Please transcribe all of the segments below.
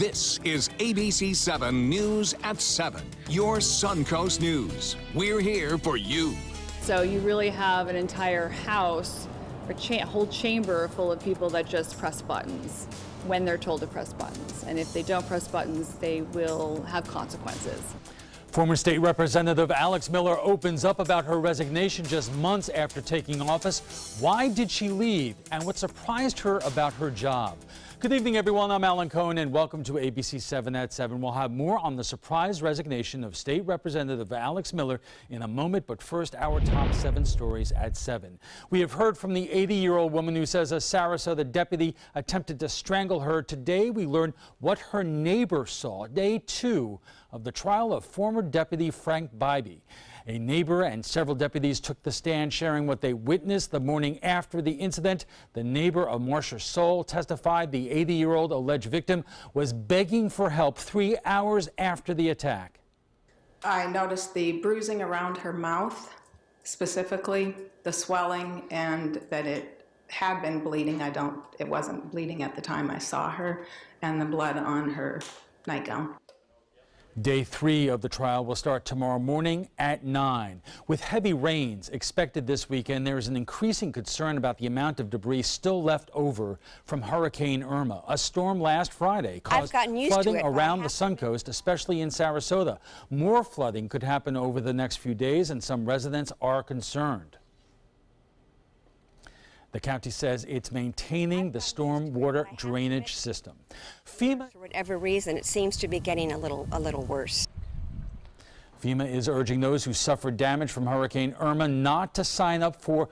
This is ABC7 News at 7, your Suncoast News. We're here for you. So you really have an entire house or whole chamber full of people that just press buttons when they're told to press buttons. And if they don't press buttons, they will have consequences. Former State Representative Alex Miller opens up about her resignation just months after taking office. Why did she leave, and what surprised her about her job? Good evening, everyone. I'm Alan Cohen, and welcome to ABC 7 at 7. We'll have more on the surprise resignation of State Representative Alex Miller in a moment, but first, our top 7 stories at 7. We have heard from the 80-year-old woman who says a Sarasota deputy attempted to strangle her. Today, we learned what her neighbor saw. Day 2 of the trial of former Deputy Frank Bybee. A neighbor and several deputies took the stand, sharing what they witnessed the morning after the incident. The neighbor of Marcia Soul testified the 80-year-old alleged victim was begging for help 3 hours after the attack. I noticed the bruising around her mouth, specifically the swelling, and that it had been bleeding. It wasn't bleeding at the time I saw her, and the blood on her nightgown. Day 3 of the trial will start tomorrow morning at 9. With heavy rains expected this weekend, there is an increasing concern about the amount of debris still left over from Hurricane Irma. A storm last Friday caused flooding around the Suncoast, especially in Sarasota. More flooding could happen over the next few days, and some residents are concerned. The county says it's maintaining the storm water drainage system. FEMA, for whatever reason, it seems to be getting a little worse. FEMA is urging those who suffered damage from Hurricane Irma not to sign up for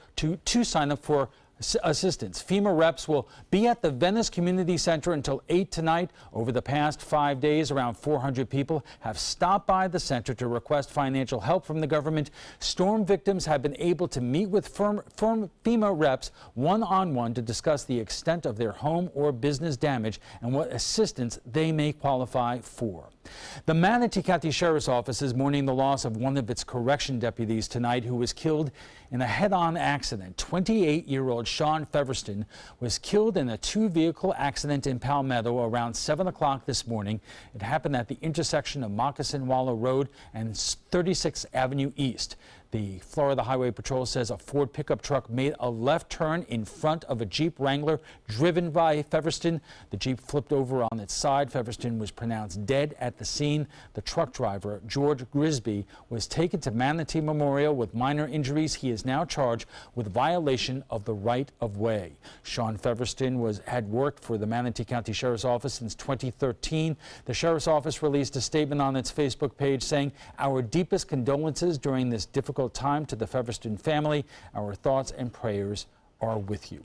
assistance. FEMA reps will be at the Venice Community Center until 8 tonight. Over the past 5 days, around 400 people have stopped by the center to request financial help from the government. Storm victims have been able to meet with FEMA reps one-on-one to discuss the extent of their home or business damage and what assistance they may qualify for. The Manatee County Sheriff's Office is mourning the loss of one of its correction deputies tonight, who was killed in a head-on accident. 28-year-old Sean Feverston was killed in a 2-vehicle accident in Palmetto around 7 o'clock this morning. It happened at the intersection of Moccasin Wallow Road and 36th Avenue East. The Florida Highway Patrol says a Ford pickup truck made a left turn in front of a Jeep Wrangler driven by Feverston. The Jeep flipped over on its side. Feverston was pronounced dead at the scene. The truck driver, George Grisby, was taken to Manatee Memorial with minor injuries. He is now charged with violation of the right of way. Sean Feverston had worked for the Manatee County Sheriff's Office since 2013. The Sheriff's Office released a statement on its Facebook page saying, "Our deepest condolences during this difficult time to the Feverston family. Our thoughts and prayers are with you."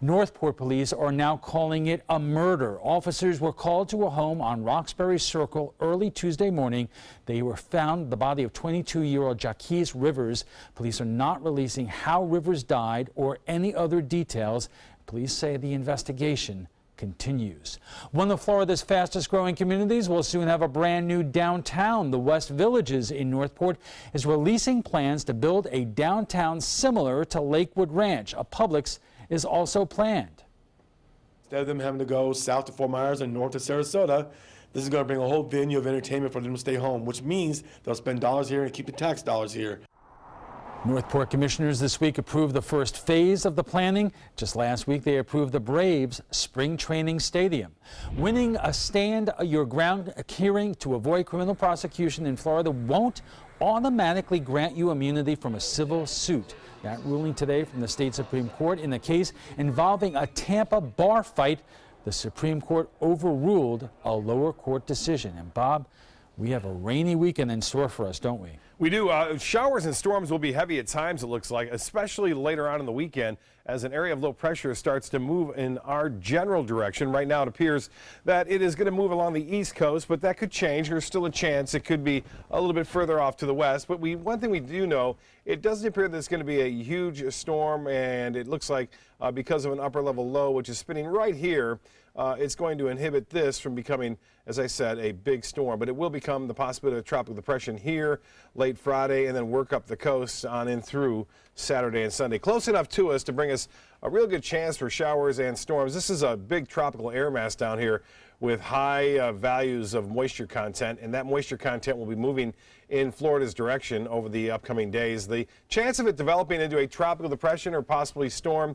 Northport police are now calling it a murder. Officers were called to a home on Roxbury Circle early Tuesday morning. They found the body of 22-year-old Jaquez Rivers. Police are not releasing how Rivers died or any other details. Police say the investigation continues. One of Florida's fastest growing communities will soon have a brand new downtown. The West Villages in Northport is releasing plans to build a downtown similar to Lakewood Ranch. A Publix is also planned. Instead of them having to go south to Fort Myers and north to Sarasota, this is going to bring a whole venue of entertainment for them to stay home, which means they'll spend dollars here and keep the tax dollars here. Northport commissioners this week approved the first phase of the planning. Just last week, they approved the Braves spring training stadium. Winning a stand your ground hearing to avoid criminal prosecution in Florida won't automatically grant you immunity from a civil suit. That ruling today from the state Supreme Court in a case involving a Tampa bar fight. The Supreme Court overruled a lower court decision. And Bob, we have a rainy weekend in store for us, don't we? We do. Showers and storms will be heavy at times, it looks like, especially later on in the weekend as an area of low pressure starts to move in our general direction. Right now it appears that it is going to move along the east coast, but that could change. There's still a chance it could be a little bit further off to the west. But one thing we do know, it doesn't appear that it's going to be a huge storm, and it looks like because of an upper level low, which is spinning right here, it's going to inhibit this from becoming, as I said, a big storm. But it will become the possibility of tropical depression here late late Friday and then work up the coast on in through Saturday and Sunday. Close enough to us to bring us a real good chance for showers and storms. This is a big tropical air mass down here with high values of moisture content, and that moisture content will be moving in Florida's direction over the upcoming days. The chance of it developing into a tropical depression or possibly storm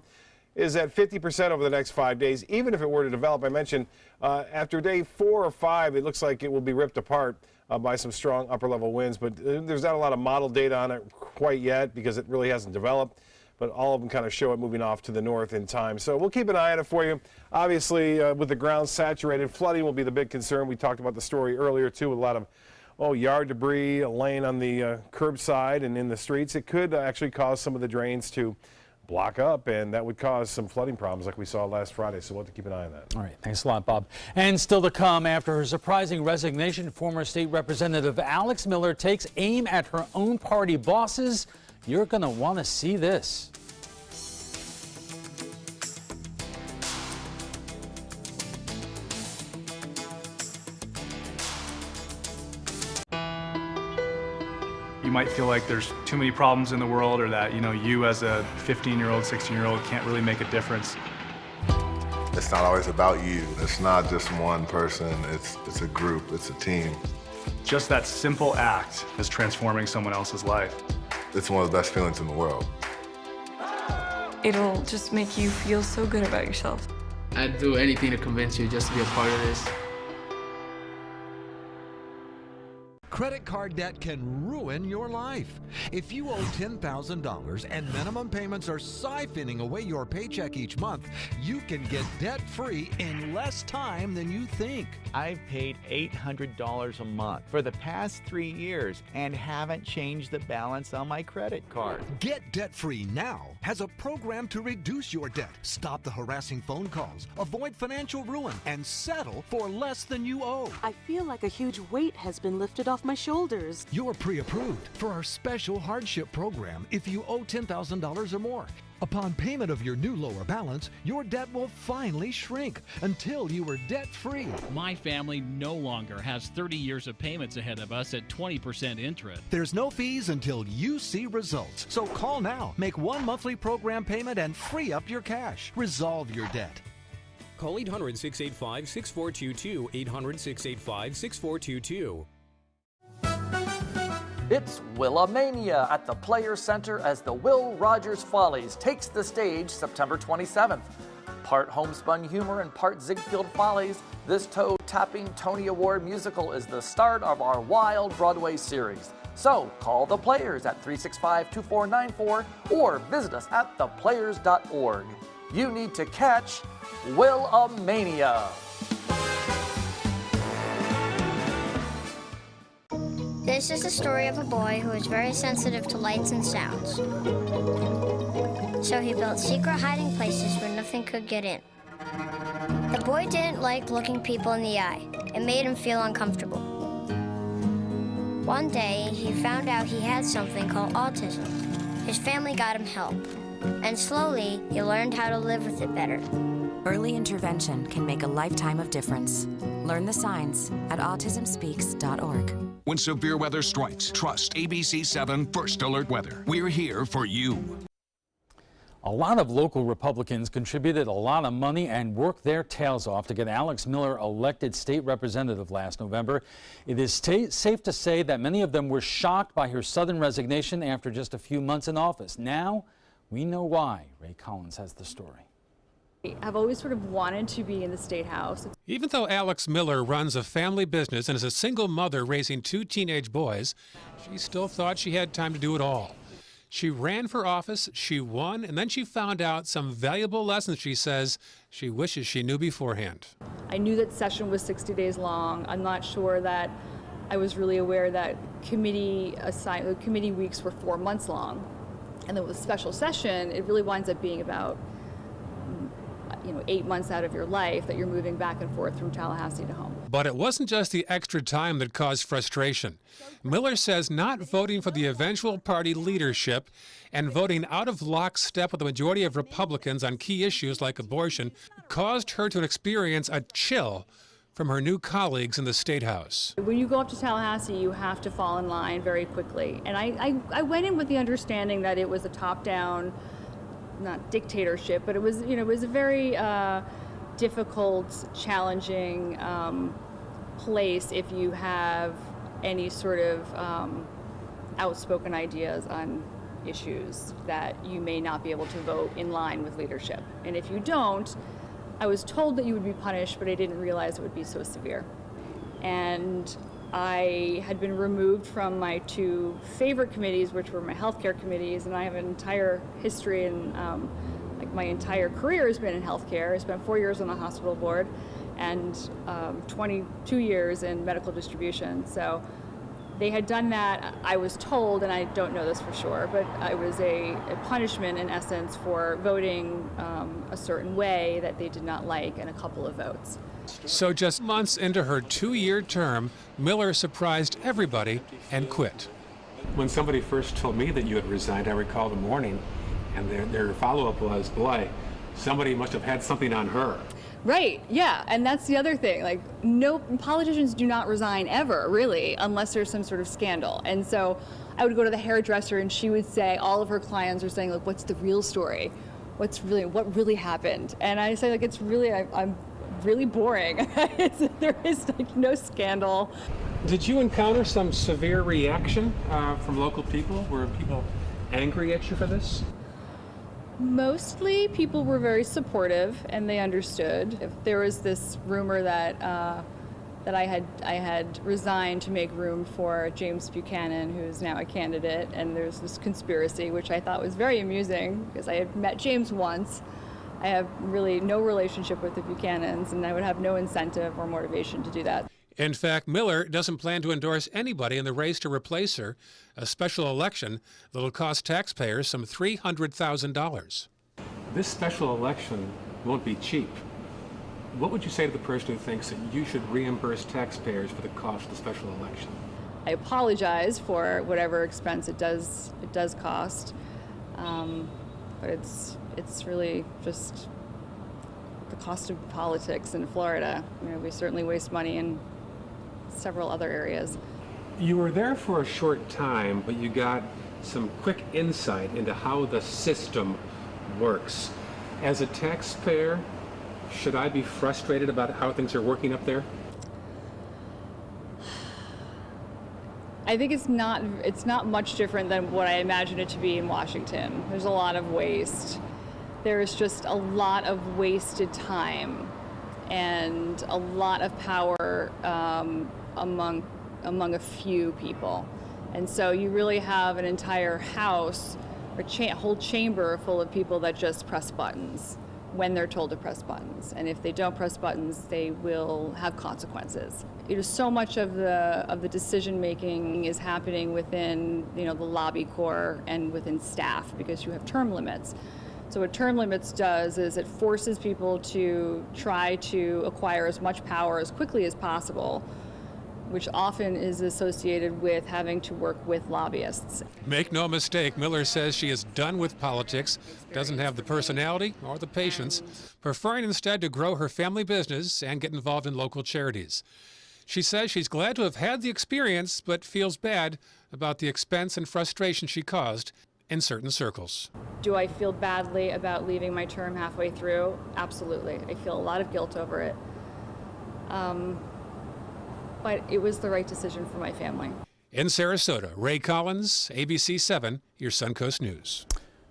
is at 50% over the next 5 days. Even if it were to develop, I mentioned after day 4 or 5, it looks like it will be ripped apart by some strong upper level winds, but there's not a lot of model data on it quite yet because it really hasn't developed. But all of them kind of show it moving off to the north in time. So we'll keep an eye on it for you. Obviously, with the ground saturated, flooding will be the big concern. We talked about the story earlier, too, with a lot of yard debris laying on the curbside and in the streets. It could actually cause some of the drains to block up, and that would cause some flooding problems like we saw last Friday. So we'll have to keep an eye on that. All right, thanks a lot, Bob. And still to come, after her surprising resignation, former state representative Alex Miller takes aim at her own party bosses. You're going to want to see this. You might feel like there's too many problems in the world, or that, you as a 15-year-old, 16-year-old can't really make a difference. It's not always about you. It's not just one person. It's a group. It's a team. Just that simple act is transforming someone else's life. It's one of the best feelings in the world. It'll just make you feel so good about yourself. I'd do anything to convince you just to be a part of this. Credit card debt can ruin your life. If you owe $10,000 and minimum payments are siphoning away your paycheck each month, you can get debt-free in less time than you think. I've paid $800 a month for the past 3 years and haven't changed the balance on my credit card. Get debt-free now has a program to reduce your debt, stop the harassing phone calls, avoid financial ruin, and settle for less than you owe. I feel like a huge weight has been lifted off my shoulders. You're pre-approved for our special hardship program if you owe $10,000 or more. Upon payment of your new lower balance, your debt will finally shrink until you are debt-free. My family no longer has 30 years of payments ahead of us at 20% interest. There's no fees until you see results. So call now, make one monthly program payment, and free up your cash. Resolve your debt. Call 800-685-6422, 800-685-6422. It's Willamania at the Players Center as the Will Rogers Follies takes the stage September 27th. Part homespun humor and part Ziegfeld Follies, this toe-tapping Tony Award musical is the start of our wild Broadway series. So call the Players at 365-2494 or visit us at theplayers.org. You need to catch Willamania. This is the story of a boy who is very sensitive to lights and sounds. So he built secret hiding places where nothing could get in. The boy didn't like looking people in the eye. It made him feel uncomfortable. One day, he found out he had something called autism. His family got him help. And slowly, he learned how to live with it better. Early intervention can make a lifetime of difference. Learn the signs at autismspeaks.org. When severe weather strikes, trust ABC7 First Alert Weather. We're here for you. A lot of local Republicans contributed a lot of money and worked their tails off to get Alex Miller elected state representative last November. It is safe to say that many of them were shocked by her sudden resignation after just a few months in office. Now, we know why. Ray Collins has the story. I've always sort of wanted to be in the State House. Even though Alex Miller runs a family business and is a single mother raising 2 teenage boys, she still thought she had time to do it all. She ran for office, she won, and then she found out some valuable lessons she says she wishes she knew beforehand. I knew that session was 60 days long. I'm not sure that I was really aware that committee weeks were 4 months long. And then with a special session, it really winds up being about 8 months out of your life that you're moving back and forth from Tallahassee to home. But it wasn't just the extra time that caused frustration. Miller says not voting for the eventual party leadership and voting out of lockstep with the majority of Republicans on key issues like abortion caused her to experience a chill from her new colleagues in the State House. When you go up to Tallahassee, you have to fall in line very quickly. And I went in with the understanding that it was a top-down, not dictatorship, but it was, it was a very difficult, challenging place if you have any sort of outspoken ideas on issues that you may not be able to vote in line with leadership. And if you don't, I was told that you would be punished, but I didn't realize it would be so severe. And I had been removed from my two favorite committees, which were my healthcare committees, and I have an entire history and like my entire career has been in healthcare. I spent 4 years on the hospital board and 22 years in medical distribution. So they had done that, I was told, and I don't know this for sure, but it was a punishment in essence for voting a certain way that they did not like in a couple of votes. So just months into her 2-year term, Miller surprised everybody and quit. When somebody first told me that you had resigned, I recall the morning, and their follow-up was, boy, somebody must have had something on her. Right, yeah, and that's the other thing. Like, no, politicians do not resign ever, really, unless there's some sort of scandal. And so I would go to the hairdresser and she would say, all of her clients are saying, like, what's the real story? What really happened? And I say, like, it's really, I'm really boring. There is like no scandal. Did you encounter some severe reaction from local people? Were people angry at you for this? Mostly people were very supportive and they understood. If there was this rumor that that I had resigned to make room for James Buchanan, who is now a candidate, and there's this conspiracy, which I thought was very amusing because I had met James once. I have really no relationship with the Buchanans, and I would have no incentive or motivation to do that. In fact, Miller doesn't plan to endorse anybody in the race to replace her, a special election that'll cost taxpayers some $300,000. This special election won't be cheap. What would you say to the person who thinks that you should reimburse taxpayers for the cost of the special election? I apologize for whatever expense it does cost, but it's really just the cost of politics in Florida. We certainly waste money in several other areas. You were there for a short time, but you got some quick insight into how the system works. As a taxpayer, should I be frustrated about how things are working up there? I think it's not much different than what I imagine it to be in Washington. There's a lot of waste. There's just a lot of wasted time and a lot of power among a few people. And so you really have an entire house or whole chamber full of people that just press buttons when they're told to press buttons. And if they don't press buttons, they will have consequences. So much of the decision making is happening within the lobby corps and within staff because you have term limits. So what term limits does is it forces people to try to acquire as much power as quickly as possible, which often is associated with having to work with lobbyists. Make no mistake, Miller says she is done with politics, doesn't have the personality or the patience, preferring instead to grow her family business and get involved in local charities. She says she's glad to have had the experience, but feels bad about the expense and frustration she caused in certain circles. Do I feel badly about leaving my term halfway through? Absolutely. I feel a lot of guilt over it. But it was the right decision for my family. In Sarasota, Ray Collins, ABC7, your Suncoast News.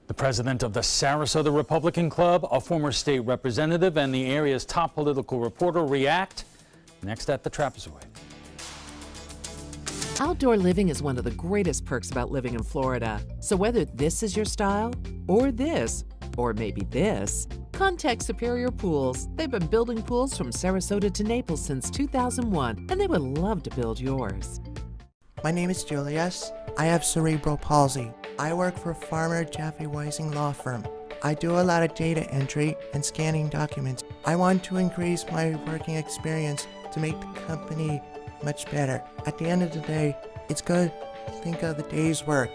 The president of the Sarasota Republican Club, a former state representative, and the area's top political reporter react next at the Trapezoid. Outdoor living is one of the greatest perks about living in Florida. So whether this is your style, or this, or maybe this, contact Superior Pools. They've been building pools from Sarasota to Naples since 2001, and they would love to build yours. My name is Julius. I have cerebral palsy. I work for Farmer Jeffrey Weising Law Firm. I do a lot of data entry and scanning documents. I want to increase my working experience to make the company much better. At the end of the day, it's good to think of the day's work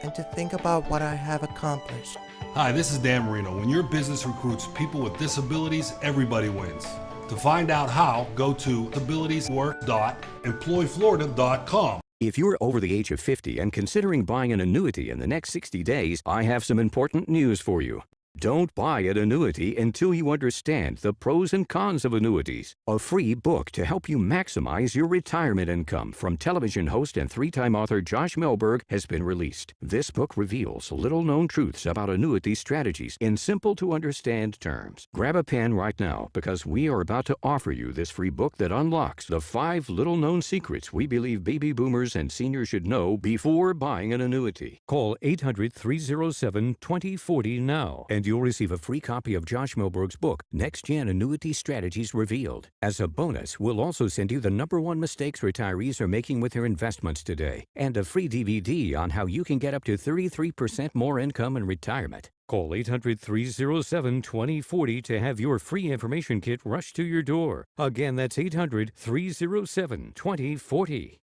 and to think about what I have accomplished. Hi, this is Dan Marino. When your business recruits people with disabilities, everybody wins. To find out how, go to abilitieswork.employflorida.com. If you're over the age of 50 and considering buying an annuity in the next 60 days, I have some important news for you. Don't buy an annuity until you understand the pros and cons of annuities. A free book to help you maximize your retirement income from television host and three-time author Josh Melberg has been released. This book reveals little-known truths about annuity strategies in simple-to-understand terms. Grab a pen right now because we are about to offer you this free book that unlocks the 5 little-known secrets we believe baby boomers and seniors should know before buying an annuity. Call 800-307-2040 now and you'll receive a free copy of Josh Melberg's book, Next Gen Annuity Strategies Revealed. As a bonus, we'll also send you the #1 mistakes retirees are making with their investments today, and a free DVD on how you can get up to 33% more income in retirement. Call 800-307-2040 to have your free information kit rushed to your door. Again, that's 800-307-2040.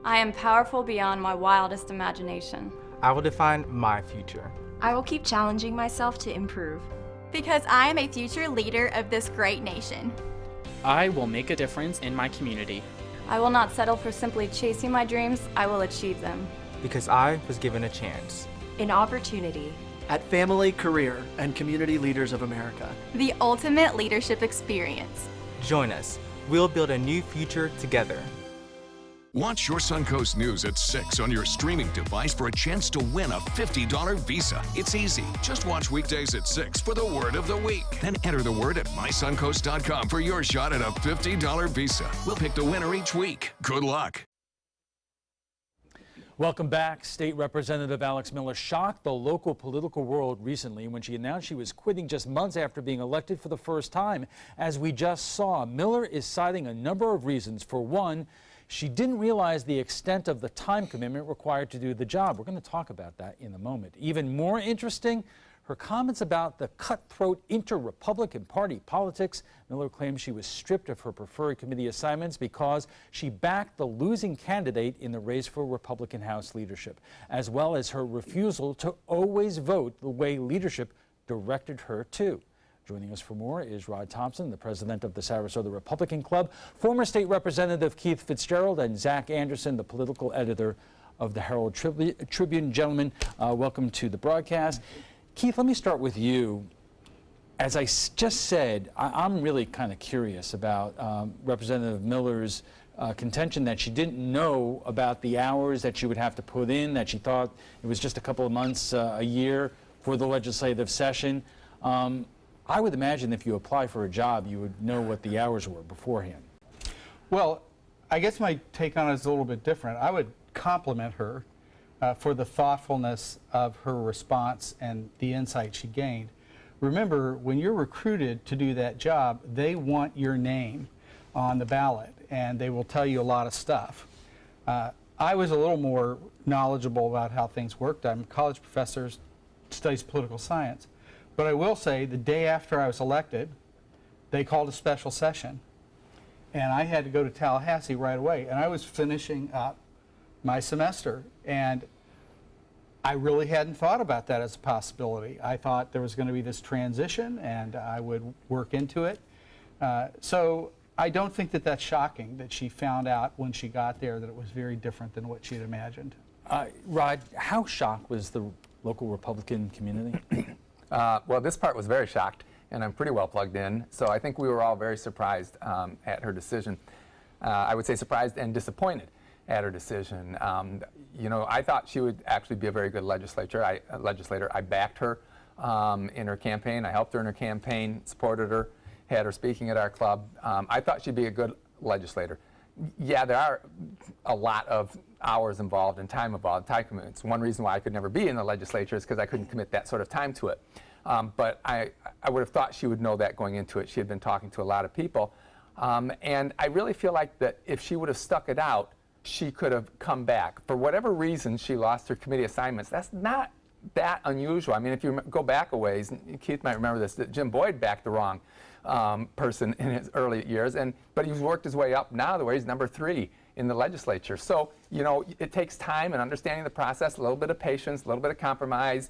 I am powerful beyond my wildest imagination. I will define my future. I will keep challenging myself to improve. Because I am a future leader of this great nation. I will make a difference in my community. I will not settle for simply chasing my dreams, I will achieve them. Because I was given a chance. An opportunity. At Family, Career, and Community Leaders of America. The ultimate leadership experience. Join us. We'll build a new future together. Watch Your Suncoast News at 6 on your streaming device for a chance to win a $50 Visa. It's easy. Just watch weekdays at 6 for the word of the week. Then enter the word at mysuncoast.com for your shot at a $50 Visa. We'll pick the winner each week. Good luck. Welcome back. State Representative Alex Miller shocked the local political world recently when she announced she was quitting just months after being elected for the first time. As we just saw, Miller is citing a number of reasons. For one, she didn't realize the extent of the time commitment required to do the job. We're going to talk about that in a moment. Even more interesting, her comments about the cutthroat inter-Republican Party politics. Miller claims she was stripped of her preferred committee assignments because she backed the losing candidate in the race for Republican House leadership, as well as her refusal to always vote the way leadership directed her to. Joining us for more is Rod Thompson, the president of the Sarasota Republican Club, former state representative Keith Fitzgerald, and Zach Anderson, the political editor of the Herald Tribune. Gentlemen, welcome to the broadcast. Keith, let me start with you. As I just said, I'm really kind of curious about Representative Miller's contention that she didn't know about the hours that she would have to put in, that she thought it was just a couple of months, a year for the legislative session. I would imagine if you apply for a job, you would know what the hours were beforehand. Well, I guess my take on it is a little bit different. I would compliment her for the thoughtfulness of her response and the insight she gained. Remember, when you're recruited to do that job, they want your name on the ballot, and they will tell you a lot of stuff. I was a little more knowledgeable about how things worked. I'm a college professor, studies political science. But I will say, the day after I was elected, they called a special session, and I had to go to Tallahassee right away, and I was finishing up my semester, and I really hadn't thought about that as a possibility. I thought there was going to be this transition, and I would work into it. So I don't think that that's shocking that she found out when she got there that it was very different than what she had imagined. Rod, how shocked was the local Republican community? Well, this part was very shocked, and I'm pretty well plugged in, so I think we were all very surprised at her decision. I would say surprised and disappointed at her decision. You know, I thought she would actually be a very good legislator. I backed her in her campaign. I helped her in her campaign, supported her, had her speaking at our club. I thought she'd be a good legislator. Yeah, there are a lot of hours involved and time involved, time commitments. One reason why I could never be in the legislature is because I couldn't commit that sort of time to it. But I would have thought she would know that going into it. She had been talking to a lot of people. And I really feel like that if she would have stuck it out, she could have come back. For whatever reason, she lost her committee assignments. That's not that unusual. I mean, if you go back a ways, Keith might remember this, that Jim Boyd backed the wrong person in his early years, but he's worked his way up now to where he's number 3 in the legislature. So, you know, it takes time and understanding the process, a little bit of patience, a little bit of compromise,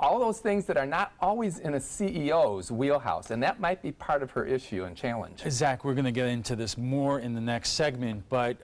all those things that are not always in a CEO's wheelhouse, and that might be part of her issue and challenge. Zach, we're going to get into this more in the next segment, but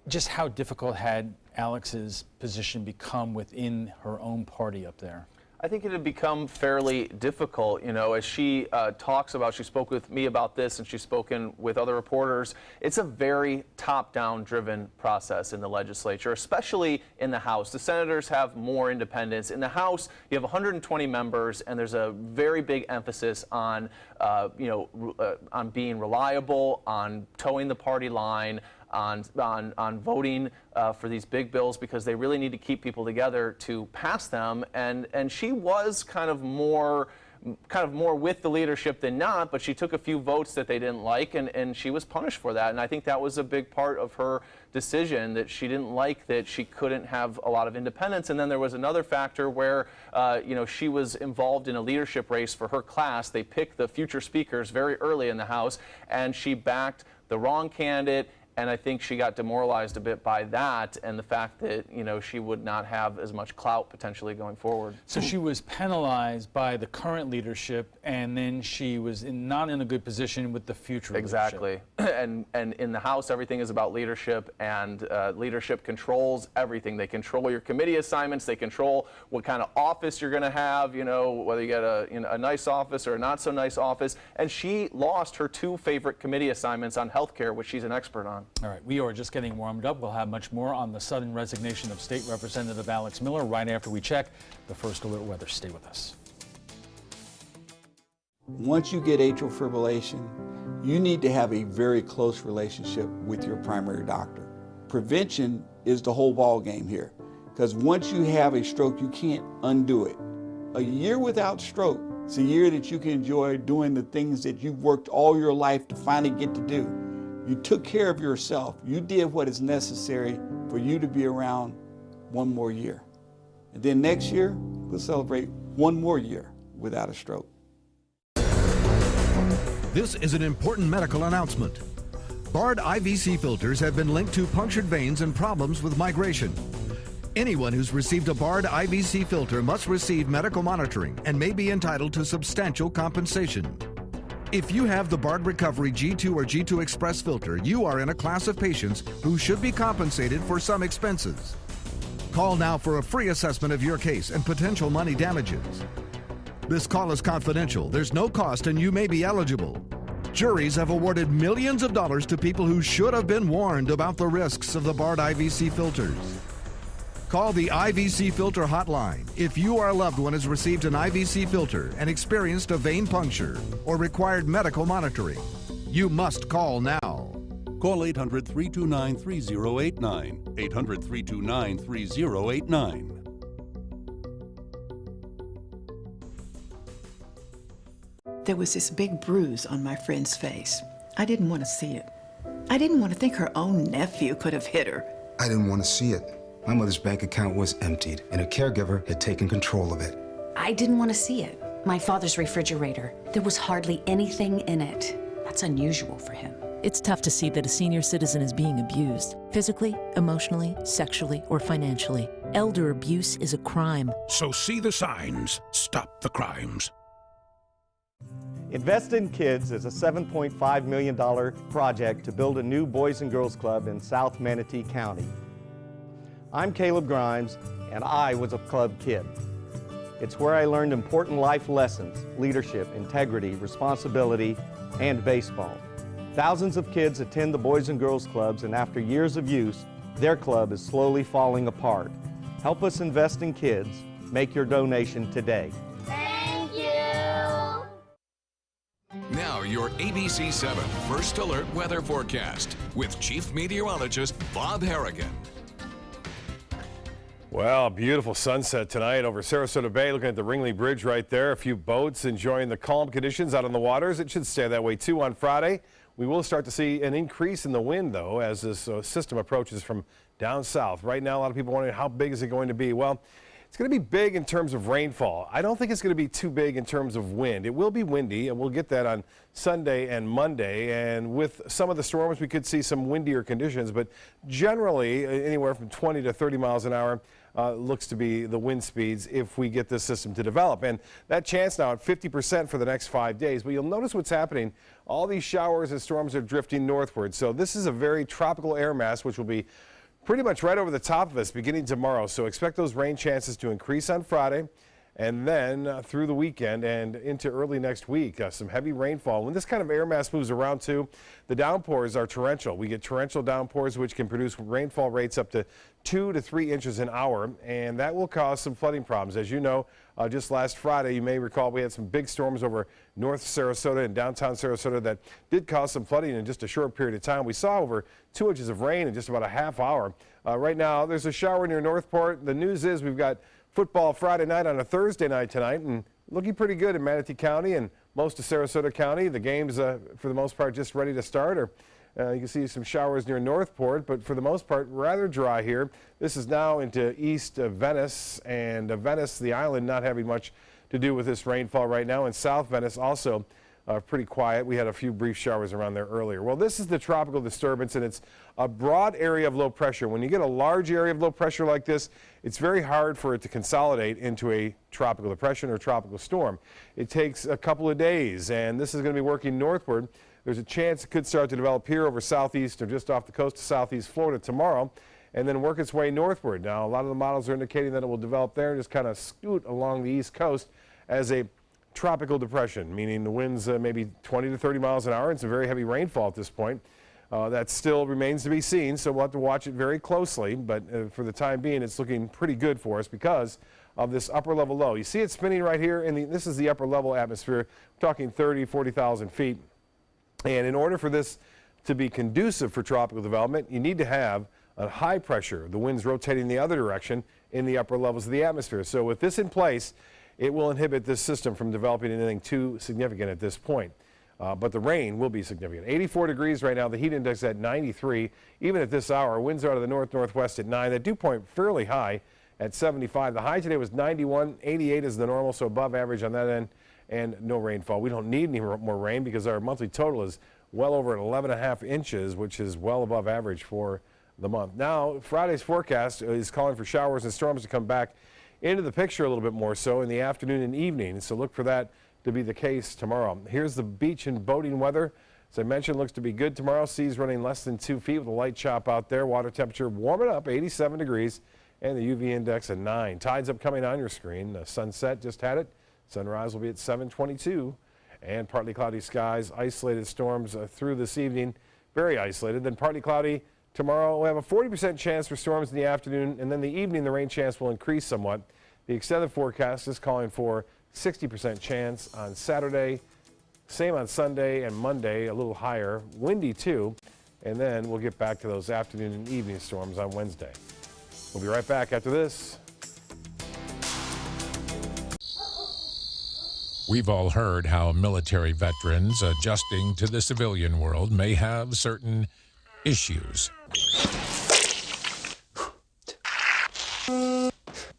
just how difficult had Alex's position become within her own party up there? I think it had become fairly difficult, you know, as she talks about, she spoke with me about this and she's spoken with other reporters. It's a very top-down driven process in the legislature, especially in the House. The senators have more independence. In the House, you have 120 members and there's a very big emphasis on, on being reliable, on towing the party line, on voting for these big bills, because they really need to keep people together to pass them. And she was kind of more with the leadership than not, but she took a few votes that they didn't like, and she was punished for that. And I think that was a big part of her decision, that she didn't like that she couldn't have a lot of independence. And then there was another factor where she was involved in a leadership race for her class. They picked the future speakers very early in the House, and she backed the wrong candidate. And I think she got demoralized a bit by that and the fact that, she would not have as much clout potentially going forward. So she was penalized by the current leadership, and then she was not in a good position with the future Exactly. leadership. And in the House, everything is about leadership, and leadership controls everything. They control your committee assignments. They control what kind of office you're going to have, whether you get a nice office or a not so nice office. And she lost her 2 favorite committee assignments on health care, which she's an expert on. All right, we are just getting warmed up. We'll have much more on the sudden resignation of State Representative Alex Miller right after we check the First Alert weather. Stay with us. Once you get atrial fibrillation, you need to have a very close relationship with your primary doctor. Prevention is the whole ball game here, because once you have a stroke, you can't undo it. A year without stroke, it's a year that you can enjoy doing the things that you've worked all your life to finally get to do. You took care of yourself. You did what is necessary for you to be around one more year. And then next year, we'll celebrate one more year without a stroke. This is an important medical announcement. Bard IVC filters have been linked to punctured veins and problems with migration. Anyone who's received a Bard IVC filter must receive medical monitoring and may be entitled to substantial compensation. If you have the Bard Recovery G2 or G2 Express filter, you are in a class of patients who should be compensated for some expenses. Call now for a free assessment of your case and potential money damages. This call is confidential, there's no cost, and you may be eligible. Juries have awarded millions of dollars to people who should have been warned about the risks of the Bard IVC filters. Call the IVC Filter Hotline if your loved one has received an IVC filter and experienced a vein puncture or required medical monitoring. You must call now. Call 800-329-3089. 800-329-3089. There was this big bruise on my friend's face. I didn't want to see it. I didn't want to think her own nephew could have hit her. I didn't want to see it. My mother's bank account was emptied, and a caregiver had taken control of it. I didn't want to see it. My father's refrigerator, there was hardly anything in it. That's unusual for him. It's tough to see that a senior citizen is being abused, physically, emotionally, sexually, or financially. Elder abuse is a crime. So see the signs, stop the crimes. Invest in Kids is a $7.5 million project to build a new Boys and Girls Club in South Manatee County. I'm Caleb Grimes, and I was a club kid. It's where I learned important life lessons, leadership, integrity, responsibility, and baseball. Thousands of kids attend the Boys and Girls Clubs, and after years of use, their club is slowly falling apart. Help us invest in kids. Make your donation today. Thank you! Now your ABC7 First Alert weather forecast with Chief Meteorologist Bob Harrigan. Well, beautiful sunset tonight over Sarasota Bay. Looking at the Ringley Bridge right there. A few boats enjoying the calm conditions out on the waters. It should stay that way too on Friday. We will start to see an increase in the wind, though, as this system approaches from down south. Right now, a lot of people wondering how big is it going to be. Well, it's going to be big in terms of rainfall. I don't think it's going to be too big in terms of wind. It will be windy, and we'll get that on Sunday and Monday. And with some of the storms, we could see some windier conditions, but generally anywhere from 20 to 30 miles an hour. looks to be the wind speeds if we get this system to develop. And that chance now at 50% for the next 5 days. But you'll notice what's happening. All these showers and storms are drifting northward. So this is a very tropical air mass, which will be pretty much right over the top of us beginning tomorrow. So expect those rain chances to increase on Friday. And then through the weekend and into early next week, some heavy rainfall. When this kind of air mass moves around too, the downpours are torrential. We get torrential downpours which can produce rainfall rates up to 2 to 3 inches an hour, and that will cause some flooding problems. As you know, just last Friday, you may recall we had some big storms over North Sarasota and downtown Sarasota that did cause some flooding in just a short period of time. We saw over 2 inches of rain in just about a half hour. Right now, there's a shower near Northport. The news is we've got football Friday night on a Thursday night tonight, and looking pretty good in Manatee County and most of Sarasota County. The game's, for the most part, just ready to start. Or you can see some showers near Northport, but for the most part, rather dry here. This is now into east Venice, and Venice, the island, not having much to do with this rainfall right now. And South Venice also pretty quiet. We had a few brief showers around there earlier. Well, this is the tropical disturbance, and it's a broad area of low pressure. When you get a large area of low pressure like this, it's very hard for it to consolidate into a tropical depression or tropical storm. It takes a couple of days, and this is going to be working northward. There's a chance it could start to develop here over southeast or just off the coast of southeast Florida tomorrow, and then work its way northward. Now, a lot of the models are indicating that it will develop there and just kind of scoot along the east coast as a tropical depression, meaning the winds maybe 20 to 30 miles an hour and some very heavy rainfall at this point. That still remains to be seen, so we'll have to watch it very closely. But for the time being, it's looking pretty good for us because of this upper level low. You see it spinning right here, this is the upper level atmosphere. We're talking 30, 40,000 feet. And in order for this to be conducive for tropical development, you need to have a high pressure, the winds rotating the other direction in the upper levels of the atmosphere. So with this in place, it will inhibit this system from developing anything too significant at this point. But the rain will be significant. 84 degrees right now, the heat index at 93. Even at this hour, winds are out of the north-northwest at 9. That dew point fairly high at 75. The high today was 91. 88 is the normal, so above average on that end, and no rainfall. We don't need any more rain because our monthly total is well over 11.5 inches, which is well above average for the month. Now, Friday's forecast is calling for showers and storms to come back into the picture a little bit more so in the afternoon and evening, so look for that to be the case tomorrow. Here's the beach and boating weather. As I mentioned, looks to be good tomorrow. Seas running less than 2 feet with a light chop out there. Water temperature warming up, 87 degrees, and the UV index at 9. Tides upcoming on your screen. The sunset just had it. Sunrise will be at 7:22, and partly cloudy skies. Isolated storms through this evening, very isolated. Then partly cloudy tomorrow. We'll have a 40% chance for storms in the afternoon, and then the evening the rain chance will increase somewhat. The extended forecast is calling for 60% chance on Saturday, same on Sunday and Monday, a little higher, windy too, and then we'll get back to those afternoon and evening storms on Wednesday. We'll be right back after this. We've all heard how military veterans adjusting to the civilian world may have certain issues.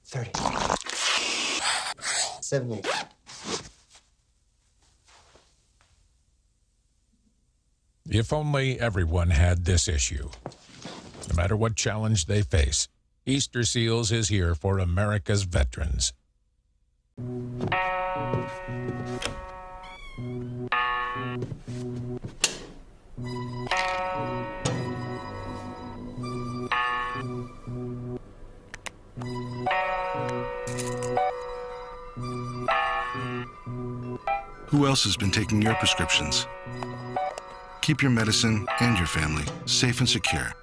30. 78. If only everyone had this issue. No matter what challenge they face, Easter Seals is here for America's veterans. Who else has been taking your prescriptions? Keep your medicine and your family safe and secure.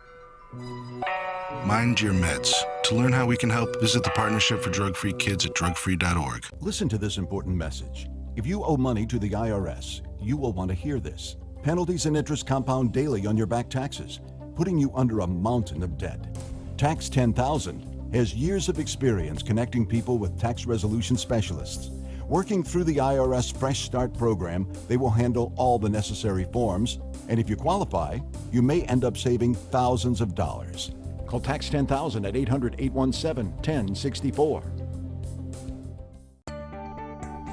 Mind your meds. To learn how we can help, visit the Partnership for Drug-Free Kids at drugfree.org. Listen to this important message. If you owe money to the IRS, you will want to hear this. Penalties and interest compound daily on your back taxes, putting you under a mountain of debt. Tax 10,000 has years of experience connecting people with tax resolution specialists. Working through the IRS Fresh Start program, they will handle all the necessary forms, and if you qualify, you may end up saving thousands of dollars. Call Tax 10,000 at 800-817-1064.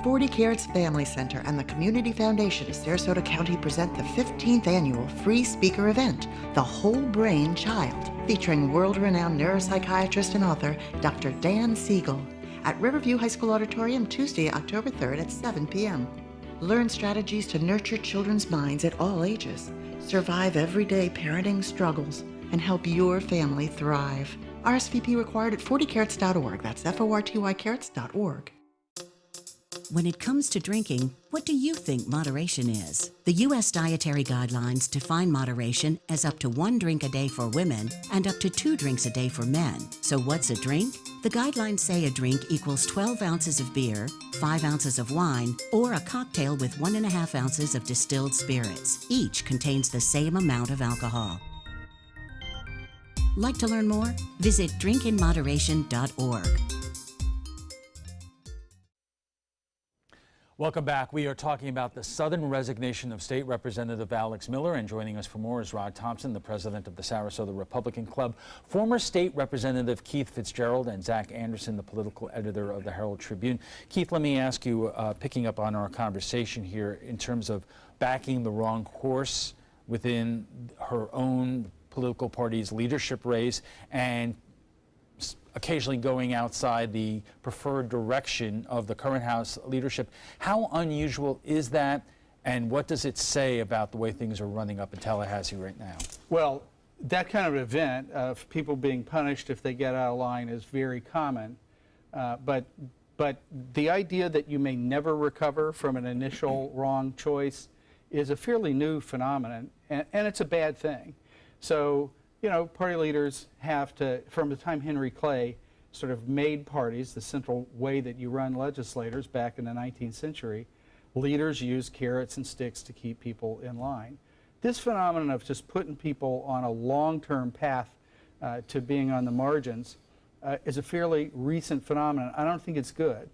40 Carats Family Center and the Community Foundation of Sarasota County present the 15th annual free speaker event, The Whole Brain Child, featuring world-renowned neuropsychiatrist and author Dr. Dan Siegel at Riverview High School Auditorium Tuesday, October 3rd at 7 p.m. Learn strategies to nurture children's minds at all ages, survive everyday parenting struggles, and help your family thrive. RSVP required at 40carats.org. That's FORTY carats.org. When it comes to drinking, what do you think moderation is? The U.S. Dietary Guidelines define moderation as up to 1 drink a day for women and up to 2 drinks a day for men. So what's a drink? The guidelines say a drink equals 12 ounces of beer, 5 ounces of wine, or a cocktail with 1.5 ounces of distilled spirits. Each contains the same amount of alcohol. Like to learn more? Visit drinkinmoderation.org. Welcome back. We are talking about the sudden resignation of State Representative Alex Miller, and joining us for more is Rod Thompson, the president of the Sarasota Republican Club, former State Representative Keith Fitzgerald, and Zach Anderson, the political editor of the Herald Tribune. Keith, let me ask you, picking up on our conversation here, in terms of backing the wrong horse within her own political party's leadership race and occasionally going outside the preferred direction of the current House leadership. How unusual is that, and what does it say about the way things are running up in Tallahassee right now? Well, that kind of event of people being punished if they get out of line is very common, but the idea that you may never recover from an initial wrong choice is a fairly new phenomenon, and it's a bad thing. So, you know, party leaders have to, from the time Henry Clay sort of made parties the central way that you run legislators back in the 19th century, leaders used carrots and sticks to keep people in line. This phenomenon of just putting people on a long-term path to being on the margins is a fairly recent phenomenon. I don't think it's good.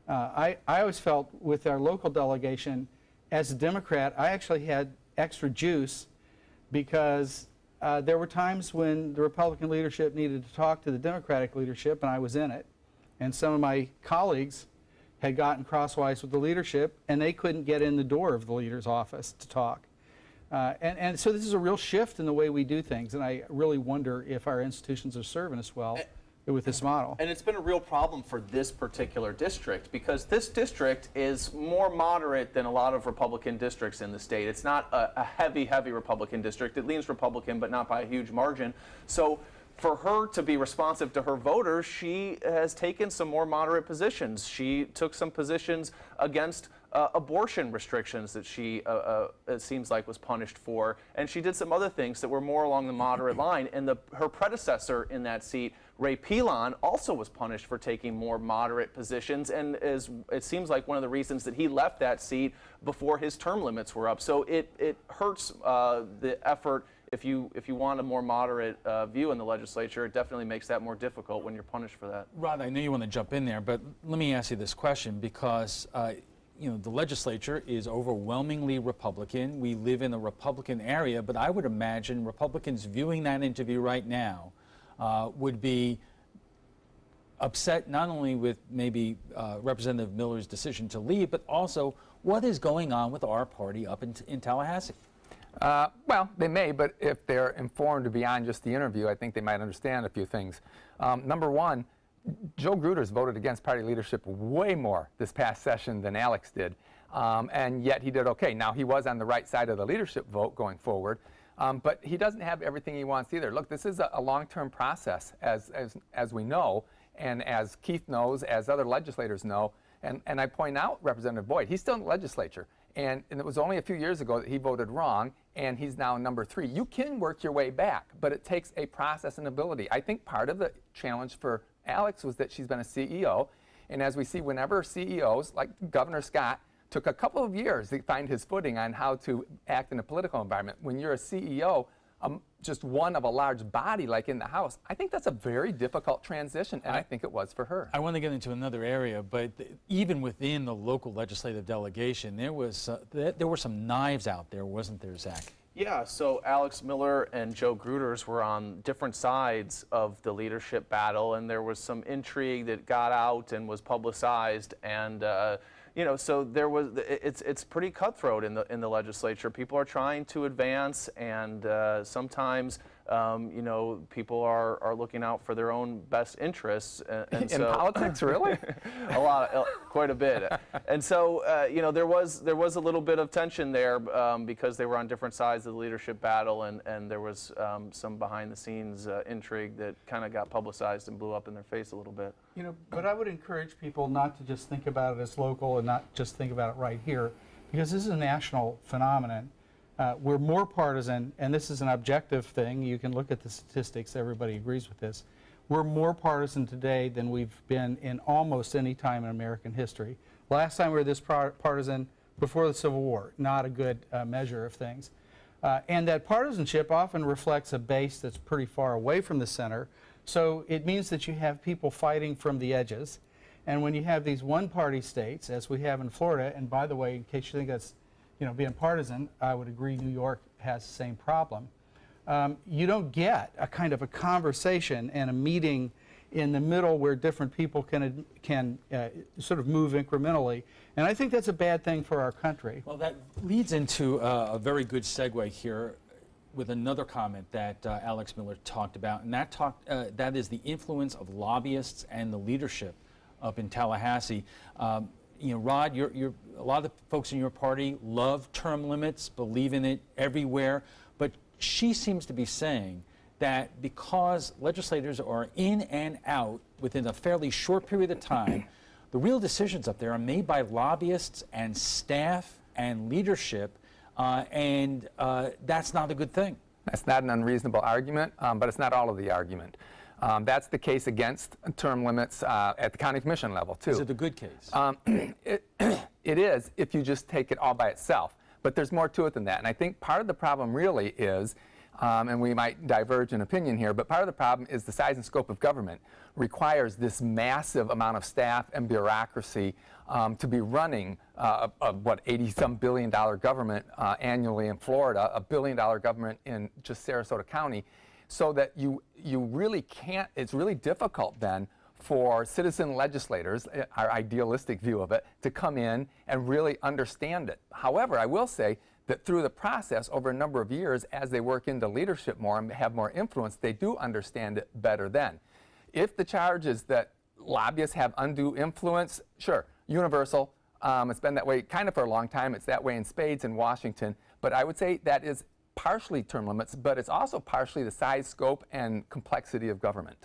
I always felt with our local delegation, as a Democrat, I actually had extra juice because there were times when the Republican leadership needed to talk to the Democratic leadership, and I was in it. And some of my colleagues had gotten crosswise with the leadership, and they couldn't get in the door of the leader's office to talk. And so this is a real shift in the way we do things, and I really wonder if our institutions are serving us well with this model. And it's been a real problem for this particular district because this district is more moderate than a lot of Republican districts in the state. It's not a heavy Republican district. It leans Republican, but not by a huge margin. So for her to be responsive to her voters, she has taken some more moderate positions. She took some positions against abortion restrictions that she, it seems like, was punished for. And she did some other things that were more along the moderate line. And her predecessor in that seat, Ray Pilon, also was punished for taking more moderate positions, and it seems like one of the reasons that he left that seat before his term limits were up. So it hurts the effort. If you want a more moderate view in the legislature, it definitely makes that more difficult when you're punished for that. Rod, I know you want to jump in there, but let me ask you this question because you know, the legislature is overwhelmingly Republican. We live in a Republican area, but I would imagine Republicans viewing that interview right now would be upset not only with maybe Representative Miller's decision to leave, but also what is going on with our party up in Tallahassee. Well, they may, but if they're informed beyond just the interview, I think they might understand a few things. Number one, Joe Gruters voted against party leadership way more this past session than Alex did, and yet he did okay. Now, he was on the right side of the leadership vote going forward, but he doesn't have everything he wants either. Look, this is a long-term process, as we know, and as Keith knows, as other legislators know, and I point out Representative Boyd, he's still in the legislature, and it was only a few years ago that he voted wrong, and he's now number 3. You can work your way back, but it takes a process and ability. I think part of the challenge for Alex was that she's been a CEO, and as we see, whenever CEOs, like Governor Scott, took a couple of years to find his footing on how to act in a political environment. When you're a CEO, just one of a large body like in the House, I think that's a very difficult transition, and I think it was for her. I want to get into another area, but even within the local legislative delegation, there were some knives out there, wasn't there, Zach? Yeah, so Alex Miller and Joe Gruters were on different sides of the leadership battle, and there was some intrigue that got out and was publicized, and so it's pretty cutthroat in the legislature. People are trying to advance, and sometimes people are looking out for their own best interests. And in politics, really? Quite a bit. And so, there was a little bit of tension there because they were on different sides of the leadership battle, and there was some behind-the-scenes intrigue that kind of got publicized and blew up in their face a little bit. But I would encourage people not to just think about it as local and not just think about it right here, because this is a national phenomenon. We're more partisan, and this is an objective thing. You can look at the statistics. Everybody agrees with this. We're more partisan today than we've been in almost any time in American history. Last time we were this partisan before the Civil War, not a good measure of things. And that partisanship often reflects a base that's pretty far away from the center. So it means that you have people fighting from the edges. And when you have these one-party states, as we have in Florida, and by the way, in case you think that's being partisan, I would agree New York has the same problem. You don't get a kind of a conversation and a meeting in the middle where different people can sort of move incrementally. And I think that's a bad thing for our country. Well, that leads into a very good segue here with another comment that Alex Miller talked about, and that is the influence of lobbyists and the leadership up in Tallahassee. Rod, a lot of the folks in your party love term limits, believe in it everywhere, but she seems to be saying that because legislators are in and out within a fairly short period of time, the real decisions up there are made by lobbyists and staff and leadership, and that's not a good thing. That's not an unreasonable argument, but it's not all of the argument. That's the case against term limits at the county commission level, too. Is it a good case? It is if you just take it all by itself. But there's more to it than that. And I think part of the problem really is, and we might diverge in opinion here, but part of the problem is the size and scope of government requires this massive amount of staff and bureaucracy to be running what, $80-some billion government annually in Florida, $1 billion government in just Sarasota County, so that you really can't, it's really difficult then for citizen legislators, our idealistic view of it, to come in and really understand it. However, I will say that through the process over a number of years, as they work into leadership more and have more influence, they do understand it better then. If the charge is that lobbyists have undue influence, sure, universal. It's been that way kind of for a long time. It's that way in spades in Washington. But I would say that is partially term limits, but it's also partially the size, scope, and complexity of government.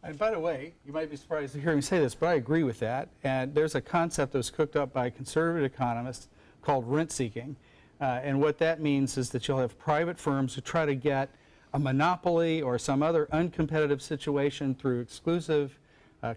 And by the way, you might be surprised to hear me say this, but I agree with that. And there's a concept that was cooked up by conservative economists called rent seeking. And what that means is that you'll have private firms who try to get a monopoly or some other uncompetitive situation through exclusive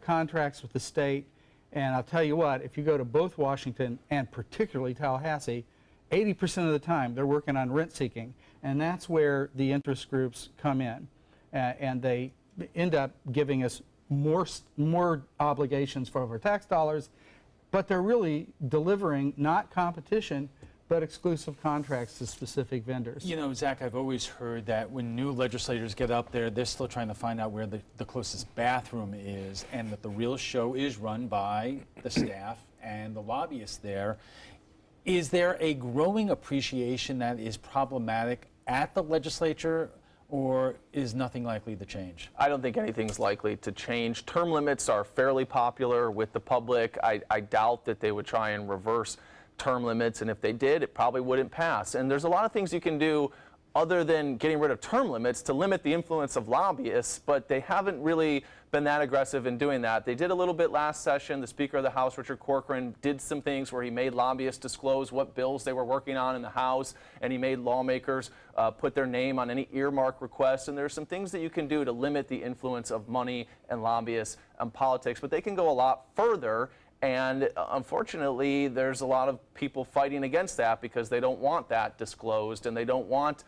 contracts with the state. And I'll tell you what, if you go to both Washington and particularly Tallahassee, 80% of the time they're working on rent seeking. And that's where the interest groups come in. And they end up giving us more obligations for our tax dollars, but they're really delivering not competition, but exclusive contracts to specific vendors. Zach, I've always heard that when new legislators get up there, they're still trying to find out where the closest bathroom is, and that the real show is run by the staff and the lobbyists there. Is there a growing appreciation that is problematic at the legislature, or is nothing likely to change? I don't think anything's likely to change. Term limits are fairly popular with the public. I doubt that they would try and reverse term limits, and if they did, it probably wouldn't pass. And there's a lot of things you can do other than getting rid of term limits to limit the influence of lobbyists, but they haven't really been that aggressive in doing that. They did a little bit last session. The Speaker of the House, Richard Corcoran, did some things where he made lobbyists disclose what bills they were working on in the House, and he made lawmakers put their name on any earmark requests. And there's some things that you can do to limit the influence of money and lobbyists on politics, but they can go a lot further. And unfortunately, there's a lot of people fighting against that because they don't want that disclosed, and they don't want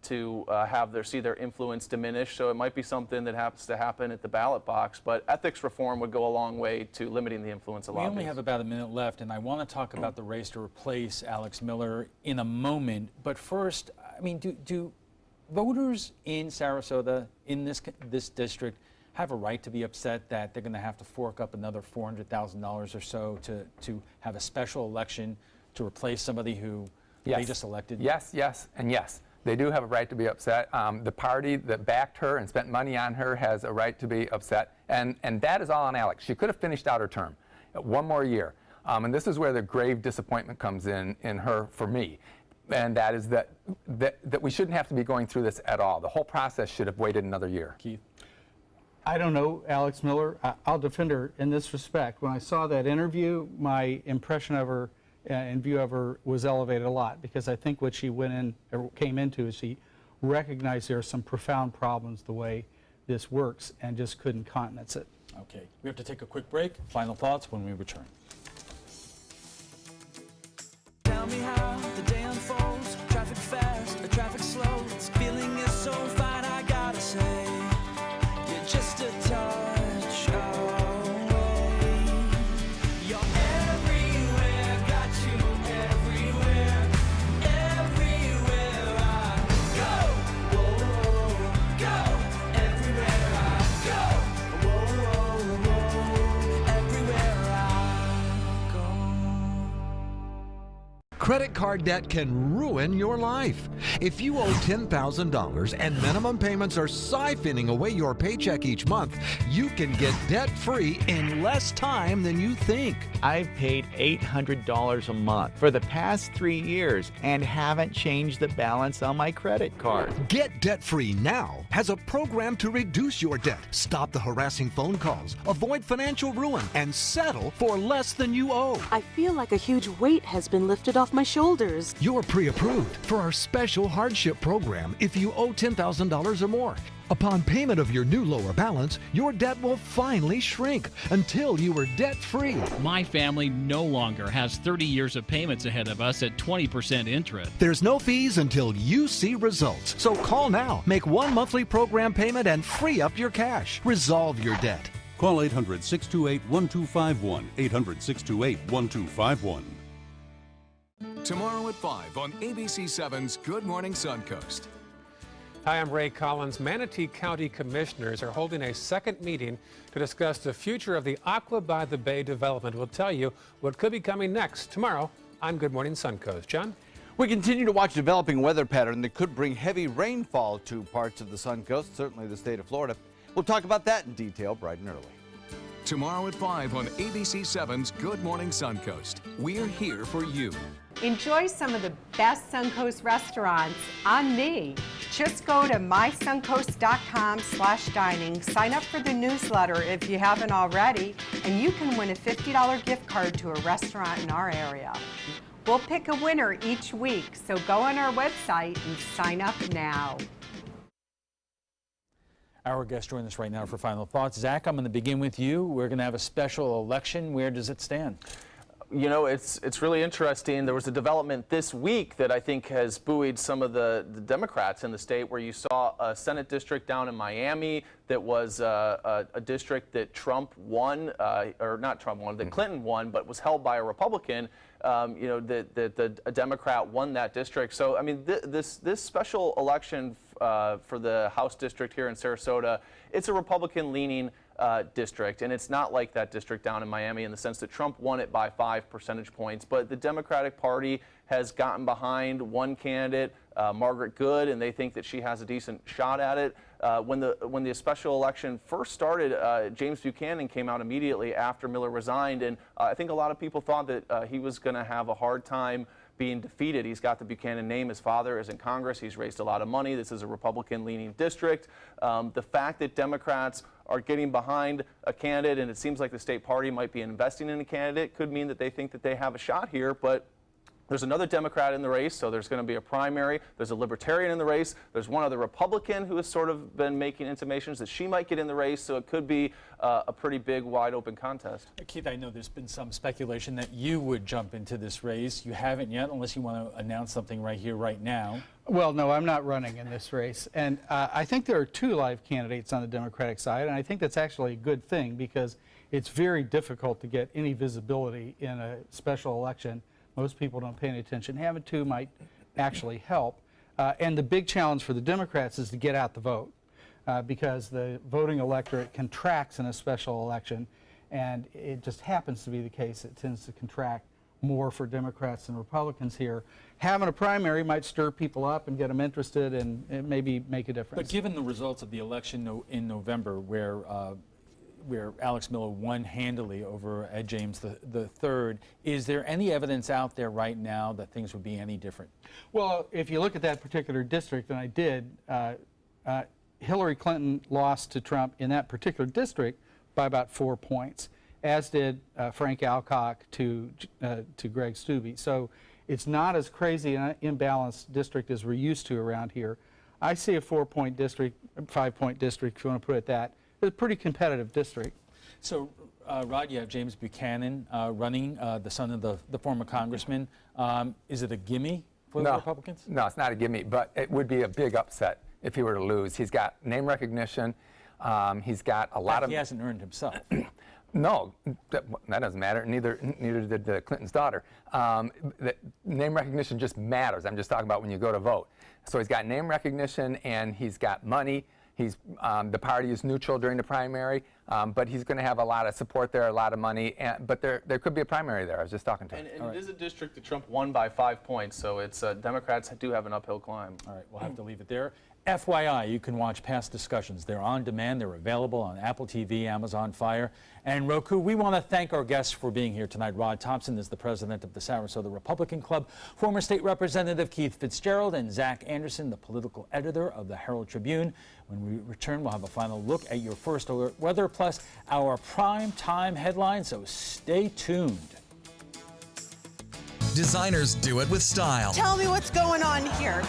to see their influence diminish. So it might be something that happens to happen at the ballot box. But ethics reform would go a long way to limiting the influence of lobbyists. We only have about a minute left, and I want to talk about the race to replace Alex Miller in a moment. But first, I mean, do voters in Sarasota, in this district, have a right to be upset that they're going to have to fork up another $400,000 or so to have a special election to replace somebody who they just elected? Yes, yes, and yes. They do have a right to be upset. The party that backed her and spent money on her has a right to be upset. And that is all on Alex. She could have finished out her term. One more year. And this is where the grave disappointment comes in her for me. And that is that we shouldn't have to be going through this at all. The whole process should have waited another year. Keith? I don't know Alex Miller. I'll defend her in this respect. When I saw that interview, my impression of her and view of her was elevated a lot, because I think what she came into is she recognized there are some profound problems the way this works and just couldn't countenance it. Okay, we have to take a quick break. Final thoughts when we return. Tell me how the day unfolds. Traffic fast or traffic slow. This feeling is so fine, I gotta say. You're just a touch away. You're everywhere, got you everywhere. Everywhere I go, whoa, go. Everywhere I go, whoa, whoa. Everywhere I go. Credit card debt can ruin your life. If you owe $10,000 and minimum payments are siphoning away your paycheck each month, you can get debt-free in less time than you think. I've paid $800 a month for the past 3 years and haven't changed the balance on my credit card. Get debt-free now has a program to reduce your debt, stop the harassing phone calls, avoid financial ruin, and settle for less than you owe. I feel like a huge weight has been lifted off my shoulders. You're pre-approved for our special hardship program if you owe $10,000 or more. Upon payment of your new lower balance, your debt will finally shrink until you are debt-free. My family no longer has 30 years of payments ahead of us at 20% interest. There's no fees until you see results. So call now, make one monthly program payment, and free up your cash. Resolve your debt. Call 800-628-1251, 800-628-1251. Tomorrow at 5 on ABC7's Good Morning Suncoast. Hi, I'm Ray Collins. Manatee County Commissioners are holding a second meeting to discuss the future of the Aqua by the Bay development. We'll tell you what could be coming next tomorrow on Good Morning Suncoast. John? We continue to watch developing weather pattern that could bring heavy rainfall to parts of the Suncoast, certainly the state of Florida. We'll talk about that in detail bright and early. Tomorrow at 5 on ABC7's Good Morning Suncoast. We're here for you. Enjoy some of the best Suncoast restaurants on me. Just go to mysuncoast.com/dining, sign up for the newsletter if you haven't already, and you can win a $50 gift card to a restaurant in our area. We'll pick a winner each week, so go on our website and sign up now. Our guest joining us right now for final thoughts. Zach, I'm going to begin with you. We're going to have a special election. Where does it stand? You know, it's really interesting. There was a development this week that I think has buoyed some of the Democrats in the state, where you saw a Senate district down in Miami that was a district that Trump won, or not Trump won, that Clinton won, but was held by a Republican. You know, that a Democrat won that district. So, I mean, this special election for the House district here in Sarasota, it's a Republican-leaning district, and it's not like that district down in Miami in the sense that Trump won it by 5 percentage points, but the Democratic Party has gotten behind one candidate, Margaret Good, and they think that she has a decent shot at it. When the special election first started, James Buchanan came out immediately after Miller resigned, and I think a lot of people thought that he was going to have a hard time being defeated. He's got the Buchanan name. His father is in Congress. He's raised a lot of money. This is a Republican-leaning district. The fact that Democrats are getting behind a candidate, and it seems like the state party might be investing in a candidate, could mean that they think that they have a shot here, but there's another Democrat in the race, so there's going to be a primary. There's a Libertarian in the race. There's one other Republican who has sort of been making intimations that she might get in the race, so it could be a pretty big, wide-open contest. Keith, I know there's been some speculation that you would jump into this race. You haven't yet, unless you want to announce something right here, right now. Well, no, I'm not running in this race. And I think there are 2 live candidates on the Democratic side, and I think that's actually a good thing, because it's very difficult to get any visibility in a special election. Most people don't pay any attention. Having 2 might actually help. And the big challenge for the Democrats is to get out the vote. because the voting electorate contracts in a special election, and it just happens to be the case. It tends to contract more for Democrats than Republicans here. Having a primary might stir people up and get them interested and maybe make a difference. But given the results of the election in November, where Alex Miller won handily over Ed James III, is there any evidence out there right now that things would be any different? Well, if you look at that particular district, and I did, Hillary Clinton lost to Trump in that particular district by about 4 points, as did Frank Alcock to Greg Steube. So it's not as crazy an imbalanced district as we're used to around here. I see a 4-point district, 5-point district, if you want to put it that. It's a pretty competitive district. So, Rod, you have James Buchanan running, the son of the former congressman. Is it a gimme for the Republicans? No, it's not a gimme, but it would be a big upset if he were to lose. He's got name recognition. He's got a lot of... He hasn't earned himself. No, that doesn't matter. Neither did Clinton's daughter. The name recognition just matters. I'm just talking about when you go to vote. So he's got name recognition and he's got money. He's the party is neutral during the primary, but he's going to have a lot of support there, a lot of money. But there could be a primary there. I was just talking to him. And it is a district that Trump won by 5 points, so it's Democrats do have an uphill climb. All right, we'll have to leave it there. FYI, you can watch past discussions. They're on demand. They're available on Apple TV, Amazon Fire, and Roku. We want to thank our guests for being here tonight. Rod Thompson is the president of the Sarasota Republican Club, former state representative Keith Fitzgerald, and Zach Anderson, the political editor of the Herald Tribune. When we return, we'll have a final look at your first alert weather, plus our prime time headlines, so stay tuned. Designers do it with style. Tell me what's going on here.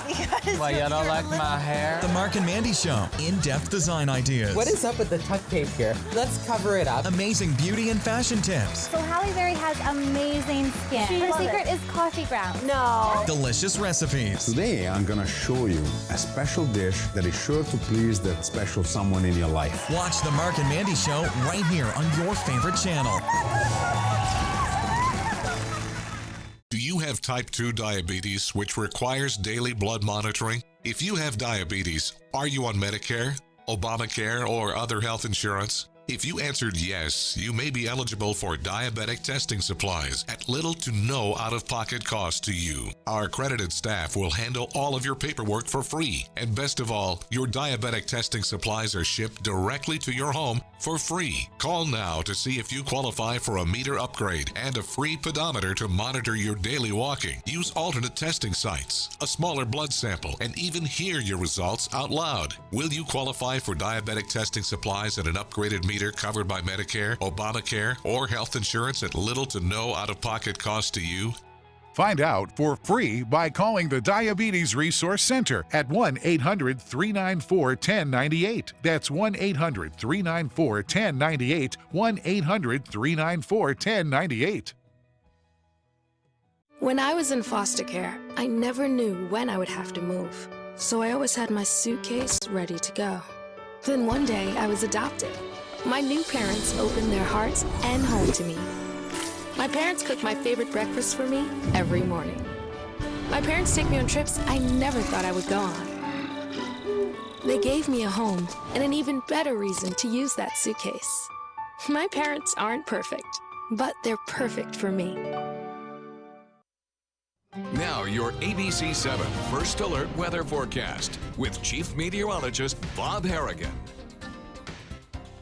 Why, you don't like my hair? The Mark and Mandy Show. In-depth design ideas. What is up with the tuck tape here? Let's cover it up. Amazing beauty and fashion tips. So Halle Berry has amazing skin. Her secret is coffee grounds. No. Delicious recipes. Today, I'm going to show you a special dish that is sure to please that special someone in your life. Watch the Mark and Mandy Show right here on your favorite channel. Do you have type 2 diabetes, which requires daily blood monitoring? If you have diabetes, are you on Medicare, Obamacare, or other health insurance? If you answered yes, you may be eligible for diabetic testing supplies at little to no out-of-pocket cost to you. Our accredited staff will handle all of your paperwork for free. And best of all, your diabetic testing supplies are shipped directly to your home for free. Call now to see if you qualify for a meter upgrade and a free pedometer to monitor your daily walking. Use alternate testing sites, a smaller blood sample, and even hear your results out loud. Will you qualify for diabetic testing supplies and an upgraded meter covered by Medicare, Obamacare, or health insurance at little to no out-of-pocket cost to you? Find out for free by calling the Diabetes Resource Center at 1-800-394-1098. That's 1-800-394-1098, 1-800-394-1098. When I was in foster care, I never knew when I would have to move, so I always had my suitcase ready to go. Then one day, I was adopted. My new parents opened their hearts and home to me. My parents cook my favorite breakfast for me every morning. My parents take me on trips I never thought I would go on. They gave me a home and an even better reason to use that suitcase. My parents aren't perfect, but they're perfect for me. Now your ABC7 First Alert Weather Forecast with Chief Meteorologist Bob Harrigan.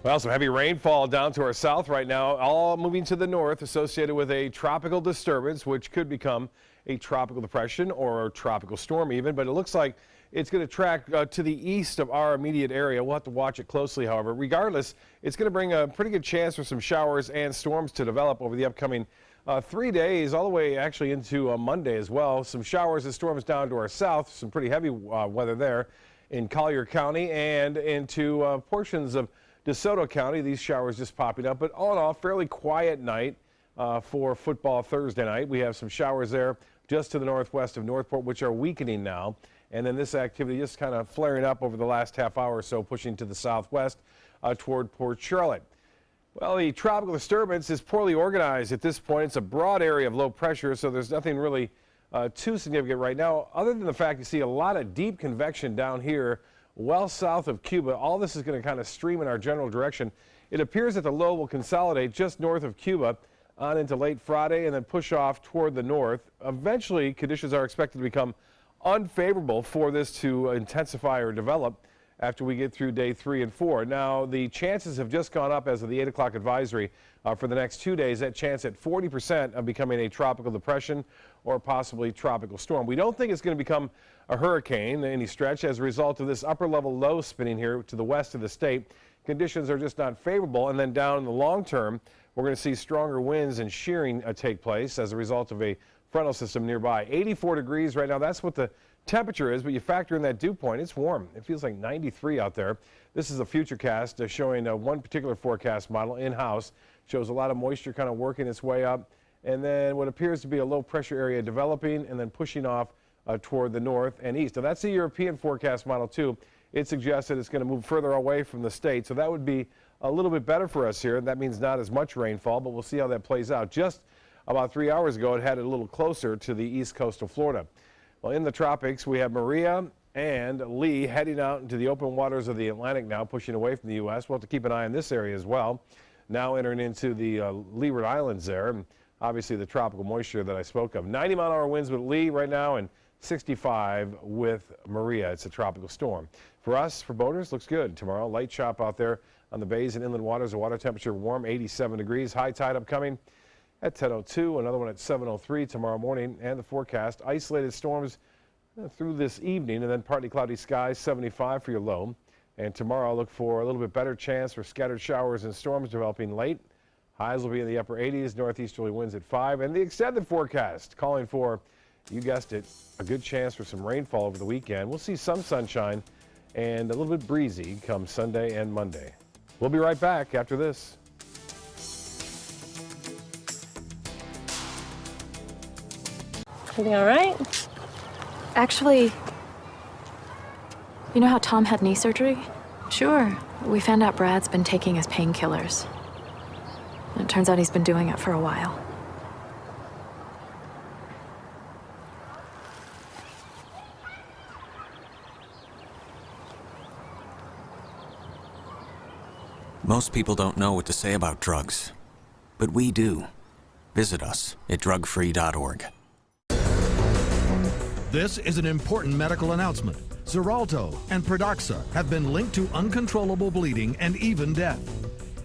Well, some heavy rainfall down to our south right now, all moving to the north associated with a tropical disturbance, which could become a tropical depression or a tropical storm even, but it looks like it's going to track to the east of our immediate area. We'll have to watch it closely, however. Regardless, it's going to bring a pretty good chance for some showers and storms to develop over the upcoming 3 days, all the way actually into Monday as well. Some showers and storms down to our south, some pretty heavy weather there in Collier County and into portions of DeSoto County. These showers just popping up, but all in all, fairly quiet night for football Thursday night. We have some showers there just to the northwest of Northport, which are weakening now. And then this activity just kind of flaring up over the last half hour or so, pushing to the southwest toward Port Charlotte. Well, the tropical disturbance is poorly organized at this point. It's a broad area of low pressure, so there's nothing really too significant right now, other than the fact you see a lot of deep convection down here well south of Cuba. All this is going to kind of stream in our general direction. It appears that the low will consolidate just north of Cuba on into late Friday and then push off toward the north. Eventually, conditions are expected to become unfavorable for this to intensify or develop after we get through day 3 and 4. Now, the chances have just gone up as of the 8 o'clock advisory for the next 2 days. That chance at 40% of becoming a tropical depression or possibly tropical storm. We don't think it's going to become a hurricane in any stretch as a result of this upper level low spinning here to the west of the state. Conditions are just not favorable, and then down in the long term, we're going to see stronger winds and shearing take place as a result of a frontal system nearby. 84 degrees right now, that's what the temperature is, but you factor in that dew point, it's warm. It feels like 93 out there. This is a futurecast showing one particular forecast model in-house. Shows a lot of moisture kind of working its way up, and then what appears to be a low pressure area developing and then pushing off toward the north and east. Now that's the European forecast model too. It suggests that it's going to move further away from the state, so that would be a little bit better for us here. That means not as much rainfall, but we'll see how that plays out. Just about 3 hours ago, it had it a little closer to the east coast of Florida. Well, in the tropics, we have Maria and Lee heading out into the open waters of the Atlantic now, pushing away from the U.S. We'll have to keep an eye on this area as well. Now entering into the Leeward Islands there, and obviously the tropical moisture that I spoke of. 90-mile-an-hour winds with Lee right now, and 65 with Maria. It's a tropical storm. For us, for boaters, looks good. Tomorrow, light chop out there on the bays and inland waters. The water temperature warm, 87 degrees. High tide upcoming at 10:02. Another one at 7:03 tomorrow morning. And the forecast, isolated storms through this evening, and then partly cloudy skies, 75 for your low. And tomorrow, look for a little bit better chance for scattered showers and storms developing late. Highs will be in the upper 80s, northeasterly winds at 5. And the extended forecast calling for, you guessed it, a good chance for some rainfall over the weekend. We'll see some sunshine and a little bit breezy come Sunday and Monday. We'll be right back after this. Everything all right? Actually, you know how Tom had knee surgery? Sure. We found out Brad's been taking his painkillers. And it turns out he's been doing it for a while. Most people don't know what to say about drugs, but we do. Visit us at drugfree.org. This is an important medical announcement. Xarelto and Pradaxa have been linked to uncontrollable bleeding and even death.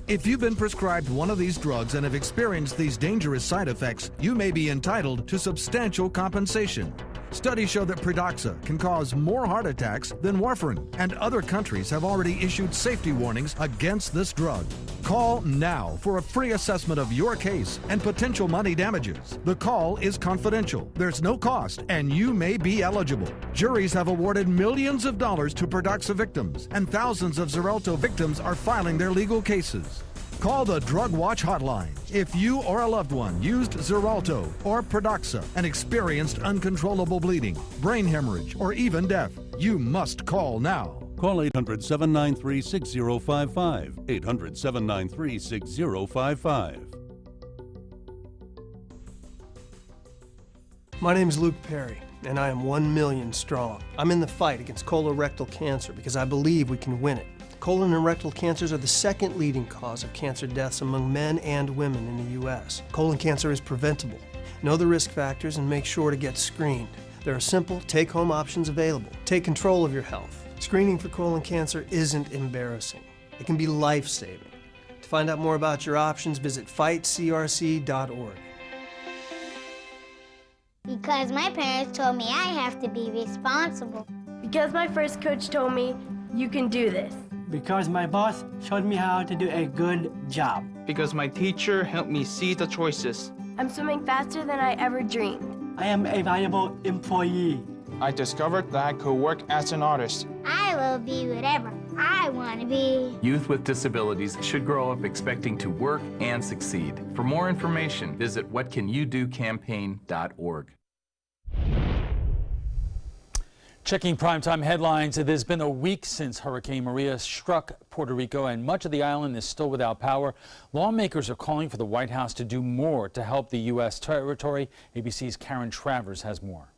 If you've been prescribed one of these drugs and have experienced these dangerous side effects, you may be entitled to substantial compensation. Studies show that Pradaxa can cause more heart attacks than warfarin, and other countries have already issued safety warnings against this drug. Call now for a free assessment of your case and potential money damages. The call is confidential, there's no cost, and you may be eligible. Juries have awarded millions of dollars to Pradaxa victims, and thousands of Xarelto victims are filing their legal cases. Call the Drug Watch hotline if you or a loved one used Xarelto or Pradaxa and experienced uncontrollable bleeding, brain hemorrhage, or even death. You must call now. Call 800-793-6055. 800-793-6055. My name is Luke Perry, and I am 1 million strong. I'm in the fight against colorectal cancer because I believe we can win it. Colon and rectal cancers are the second leading cause of cancer deaths among men and women in the U.S. Colon cancer is preventable. Know the risk factors and make sure to get screened. There are simple, take-home options available. Take control of your health. Screening for colon cancer isn't embarrassing. It can be life-saving. To find out more about your options, visit fightcrc.org. Because my parents told me I have to be responsible. Because my first coach told me, you can do this. Because my boss showed me how to do a good job. Because my teacher helped me see the choices. I'm swimming faster than I ever dreamed. I am a valuable employee. I discovered that I could work as an artist. I will be whatever I want to be. Youth with disabilities should grow up expecting to work and succeed. For more information, visit whatcanyoudocampaign.org. Checking primetime headlines, it has been a week since Hurricane Maria struck Puerto Rico, and much of the island is still without power. Lawmakers are calling for the White House to do more to help the U.S. territory. ABC's Karen Travers has more.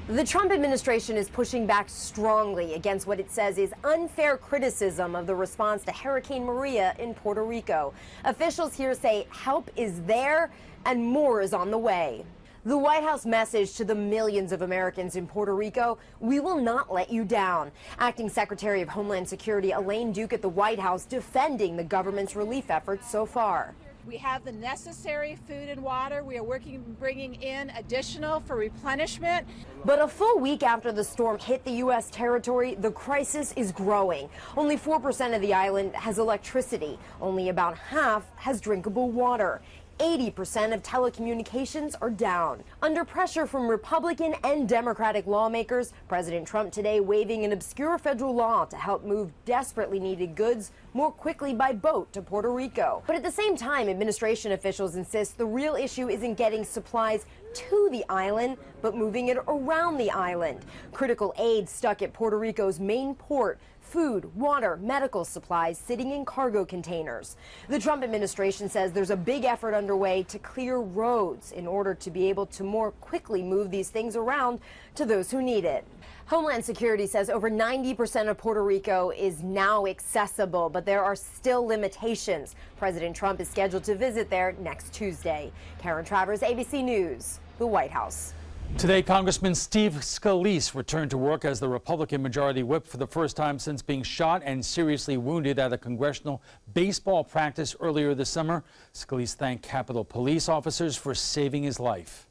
The Trump administration is pushing back strongly against what it says is unfair criticism of the response to Hurricane Maria in Puerto Rico. Officials here say help is there and more is on the way. The White House message to the millions of Americans in Puerto Rico: we will not let you down. Acting Secretary of Homeland Security Elaine Duke at the White House defending the government's relief efforts so far. We have the necessary food and water. We are bringing in additional for replenishment. But a full week after the storm hit the U.S. territory, the crisis is growing. Only 4% of the island has electricity. Only about half has drinkable water. 80% of telecommunications are down. Under pressure from Republican and Democratic lawmakers, President Trump today waiving an obscure federal law to help move desperately needed goods more quickly by boat to Puerto Rico. But at the same time, administration officials insist the real issue isn't getting supplies to the island, but moving it around the island. Critical aid stuck at Puerto Rico's main port. Food, water, medical supplies sitting in cargo containers. The Trump administration says there's a big effort underway to clear roads in order to be able to more quickly move these things around to those who need it. Homeland Security says over 90% of Puerto Rico is now accessible, but there are still limitations. President Trump is scheduled to visit there next Tuesday. Karen Travers, ABC News, the White House. Today, Congressman Steve Scalise returned to work as the Republican Majority Whip for the first time since being shot and seriously wounded at a congressional baseball practice earlier this summer. Scalise thanked Capitol Police officers for saving his life.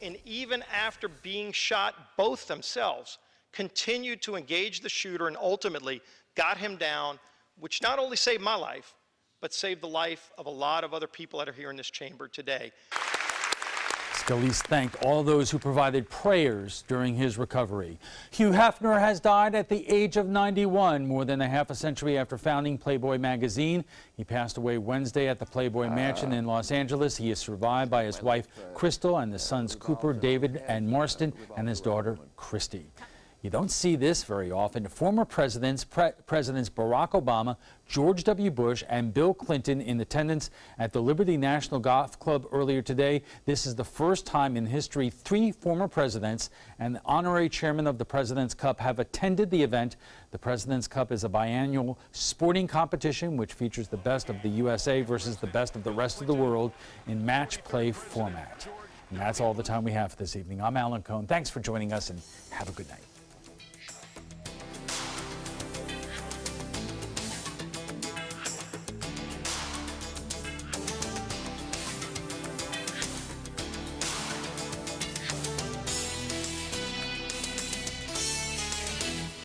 And even after being shot, both themselves continued to engage the shooter and ultimately got him down, which not only saved my life, but saved the life of a lot of other people that are here in this chamber today. Scalise thanked all those who provided prayers during his recovery. Hugh Hefner has died at the age of 91, more than a half a century after founding Playboy magazine. He passed away Wednesday at the Playboy Mansion in Los Angeles. He is survived by his wife, Crystal, and his sons, Cooper, David, and Marston, and his daughter, Christy. You don't see this very often. Former Presidents Barack Obama, George W. Bush, and Bill Clinton in attendance at the Liberty National Golf Club earlier today. This is the first time in history 3 former presidents and the honorary chairman of the President's Cup have attended the event. The President's Cup is a biannual sporting competition which features the best of the USA versus the best of the rest of the world in match play format. And that's all the time we have for this evening. I'm Alan Cohn. Thanks for joining us and have a good night.